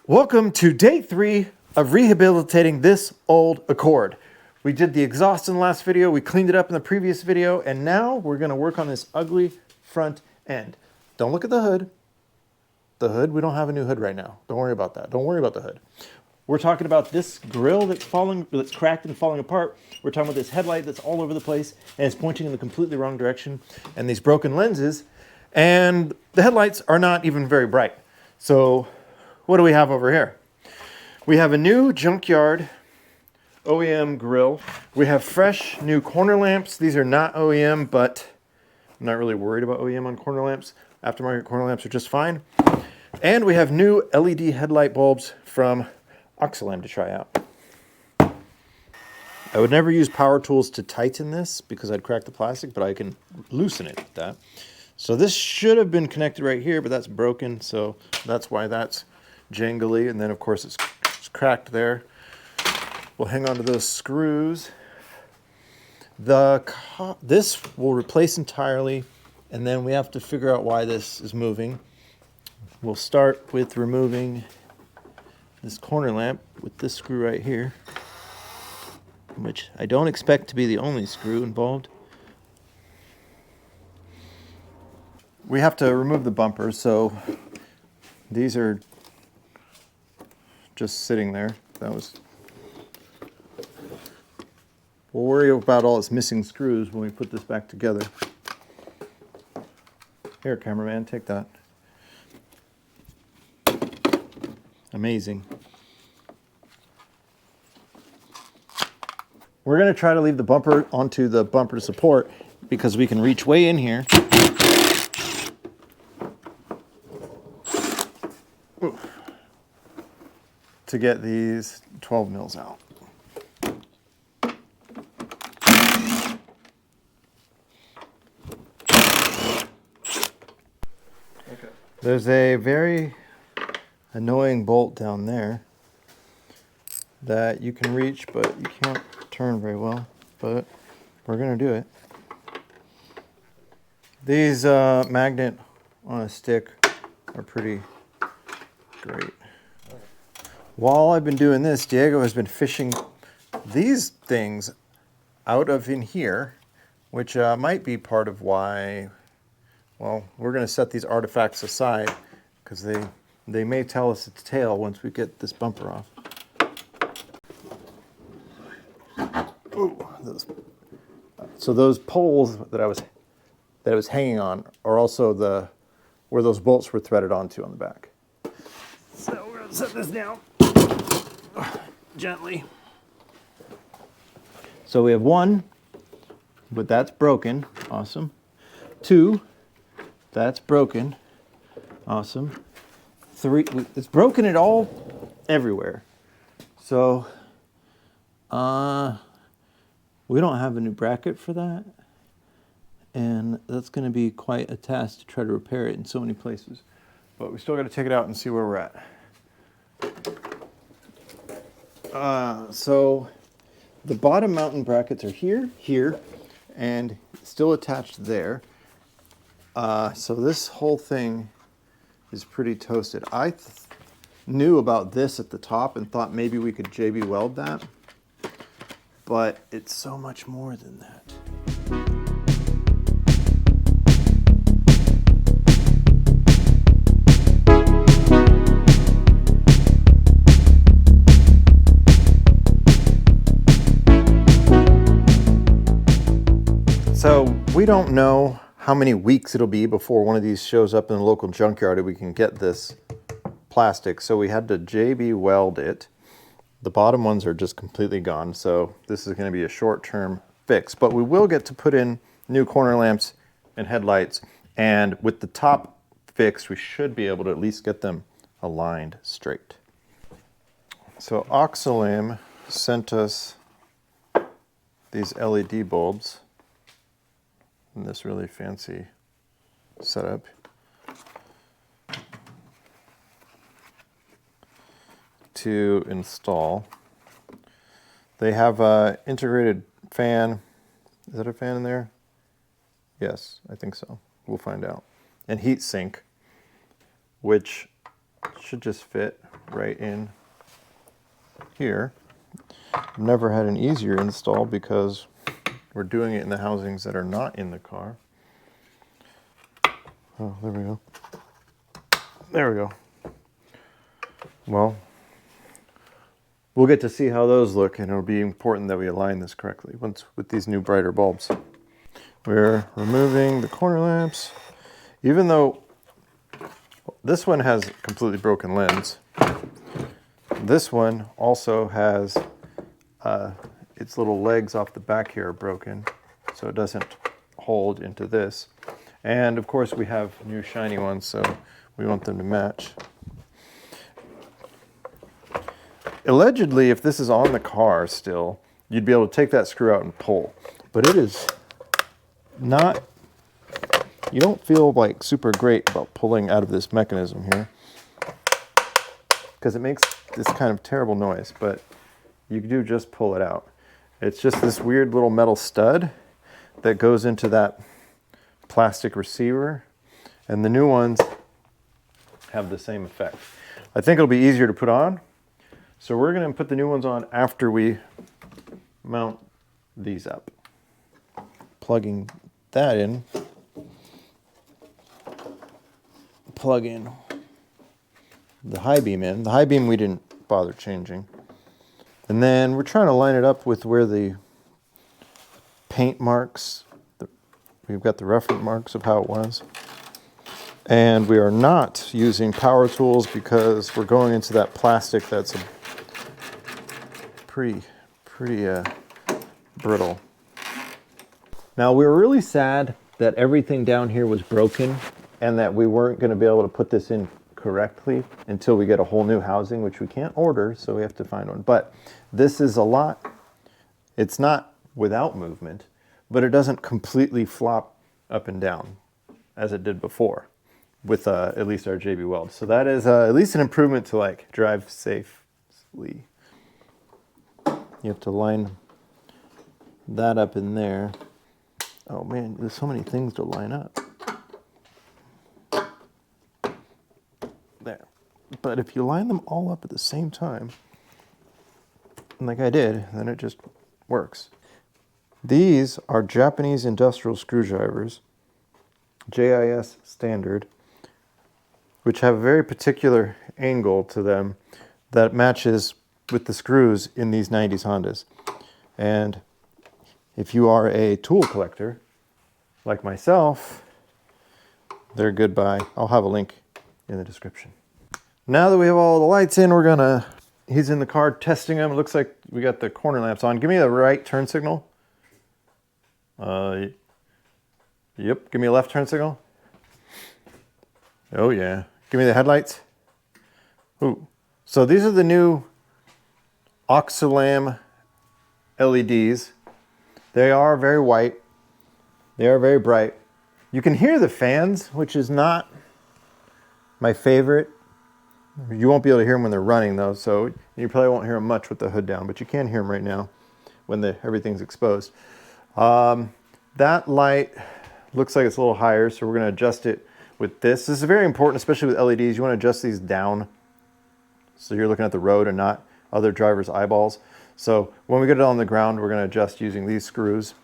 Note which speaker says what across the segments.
Speaker 1: Welcome to day 3 of rehabilitating this old Accord. We did the exhaust in the last video, we cleaned it up in the previous video, and now we're going to work on this ugly front end. Don't look at the hood. The hood, we don't have a new hood right now. Don't worry about that. Don't worry about the hood. We're talking about this grill that's cracked and falling apart. We're talking about this headlight that's all over the place and it's pointing in the completely wrong direction, and these broken lenses, and the headlights are not even very bright. So what do we have over here? We have a new junkyard OEM grill. We have fresh new corner lamps. These are not OEM, but I'm not really worried about OEM on corner lamps. Aftermarket corner lamps are just fine. And we have new LED headlight bulbs from Oxilam to try out. I would never use power tools to tighten this because I'd crack the plastic, but I can loosen it with that. So this should have been connected right here, but that's broken, so that's why that's jangly, and then of course it's cracked there. We'll hang on to those screws. This will replace entirely, and then we have to figure out why this is moving. We'll start with removing this corner lamp with this screw right here, which I don't expect to be the only screw involved. We have to remove the bumpers, so these are just sitting there. We'll worry about all its missing screws when we put this back together. Here, cameraman, take that. Amazing. We're going to try to leave the bumper onto the bumper support because we can reach way in here. To get these 12 mils out. Okay. There's a very annoying bolt down there that you can reach, but you can't turn very well, but we're gonna do it. These magnet on a stick are pretty great. While I've been doing this, Diego has been fishing these things out of in here, which might be part of why, well, we're going to set these artifacts aside because they may tell us its tale once we get this bumper off. Ooh, so those poles that I was hanging on are also where those bolts were threaded onto on the back. So we're going to set this down gently. So we have 1, but that's broken. Awesome. 2, that's broken. Awesome. 3, it's broken at all everywhere. So we don't have a new bracket for that, and that's going to be quite a task to try to repair it in so many places, but we still got to take it out and see where we're at. So the bottom mounting brackets are here, and still attached there. So this whole thing is pretty toasted. I knew about this at the top and thought maybe we could JB weld that, but it's so much more than that. So we don't know how many weeks it'll be before one of these shows up in the local junkyard and we can get this plastic. So we had to JB weld it. The bottom ones are just completely gone, so this is going to be a short-term fix. But we will get to put in new corner lamps and headlights, and with the top fixed, we should be able to at least get them aligned straight. So Oxilam sent us these LED bulbs in this really fancy setup. To install. They have an integrated fan. Is that a fan in there? Yes, I think so. We'll find out. And heat sink, which should just fit. right in here. Never had an easier install because we're doing it in the housings that are not in the car. Oh, there we go. There we go. Well, we'll get to see how those look, and it'll be important that we align this correctly once with these new brighter bulbs. We're removing the corner lamps. Even though this one has completely broken lens, this one also has its little legs off the back here are broken, so it doesn't hold into this. And of course we have new shiny ones, so we want them to match. Allegedly, if this is on the car still, you'd be able to take that screw out and pull. But it is not, you don't feel like super great about pulling out of this mechanism here, because it makes this kind of terrible noise, but you do just pull it out. It's just this weird little metal stud that goes into that plastic receiver, and the new ones have the same effect. I think it'll be easier to put on, so we're going to put the new ones on after we mount these up. Plugging that in, plug in the high beam in. The high beam we didn't bother changing. And then we're trying to line it up with where the paint marks, we've got the reference marks of how it was. And we are not using power tools because we're going into that plastic that's a pretty brittle. Now we were really sad that everything down here was broken and that we weren't going to be able to put this in correctly until we get a whole new housing, which we can't order, so we have to find one. But this is a lot. It's not without movement, but it doesn't completely flop up and down as it did before with at least our JB Weld. So that is at least an improvement to like drive safely. You have to line that up in there. Oh man, there's so many things to line up. There. But if you line them all up at the same time, like I did, then it just works. These are Japanese industrial screwdrivers, JIS standard, which have a very particular angle to them that matches with the screws in these 90s Hondas. And if you are a tool collector, like myself, they're good buy. I'll have a link in the description. Now that we have all the lights in, he's in the car testing them. It looks like we got the corner lamps on. Give me the right turn signal. Yep, give me a left turn signal. Oh yeah, give me the headlights. Ooh, so these are the new Oxilam LEDs. They are very white. They are very bright. You can hear the fans, which is not my favorite. You won't be able to hear them when they're running though, so you probably won't hear them much with the hood down, but you can hear them right now when everything's exposed. That light looks like it's a little higher, so we're going to adjust it with this. This is very important, especially with LEDs. You want to adjust these down so you're looking at the road and not other drivers' eyeballs. So when we get it on the ground, we're going to adjust using these screws,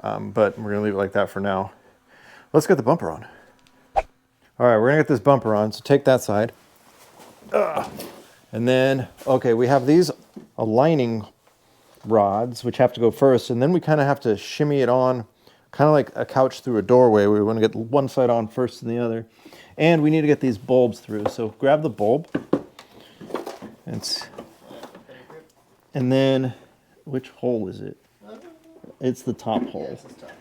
Speaker 1: but we're going to leave it like that for now. Let's get the bumper on. All right, we're going to get this bumper on, so take that side. And then, okay, we have these aligning rods, which have to go first, and then we kind of have to shimmy it on, kind of like a couch through a doorway. We want to get one side on first and the other. And we need to get these bulbs through. So grab the bulb. And then, which hole is it? It's the top hole. Yeah, it's the top.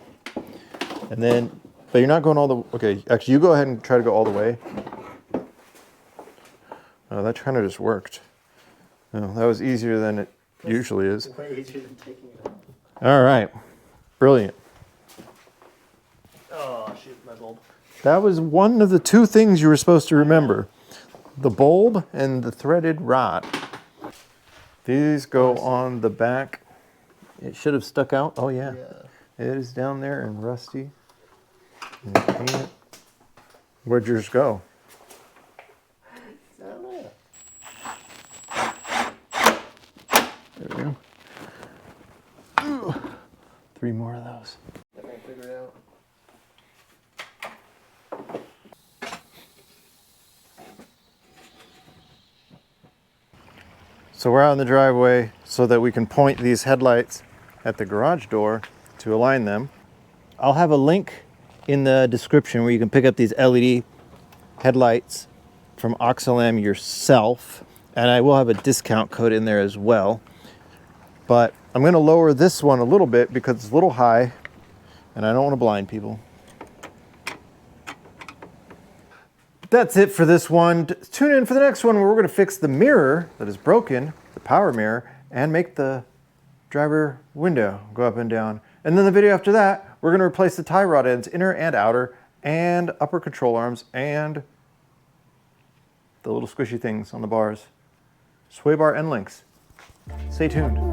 Speaker 1: And then, but you're not going all the, okay, actually you go ahead and try to go all the way. Oh, that kind of just worked. Oh, that was easier than it usually is.
Speaker 2: Way easier than taking it out.
Speaker 1: All right, brilliant.
Speaker 2: Oh, shoot, my bulb.
Speaker 1: That was one of the two things you were supposed to remember. The bulb and the threaded rod. These go on the back. It should have stuck out. Oh yeah. It is down there and rusty. And paint it. Where'd yours go?
Speaker 2: It's down there.
Speaker 1: 3 more of those.
Speaker 2: That may figure it out.
Speaker 1: So we're out in the driveway so that we can point these headlights at the garage door to align them. I'll have a link in the description where you can pick up these LED headlights from Oxilam yourself, and I will have a discount code in there as well. But I'm going to lower this one a little bit because it's a little high and I don't want to blind people. That's it for this one. Tune in for the next one where we're going to fix the mirror that is broken, the power mirror, and make the driver window go up and down. And then the video after that, we're going to replace the tie rod ends, inner and outer, and upper control arms, and the little squishy things on the bars. Sway bar end links. Stay tuned.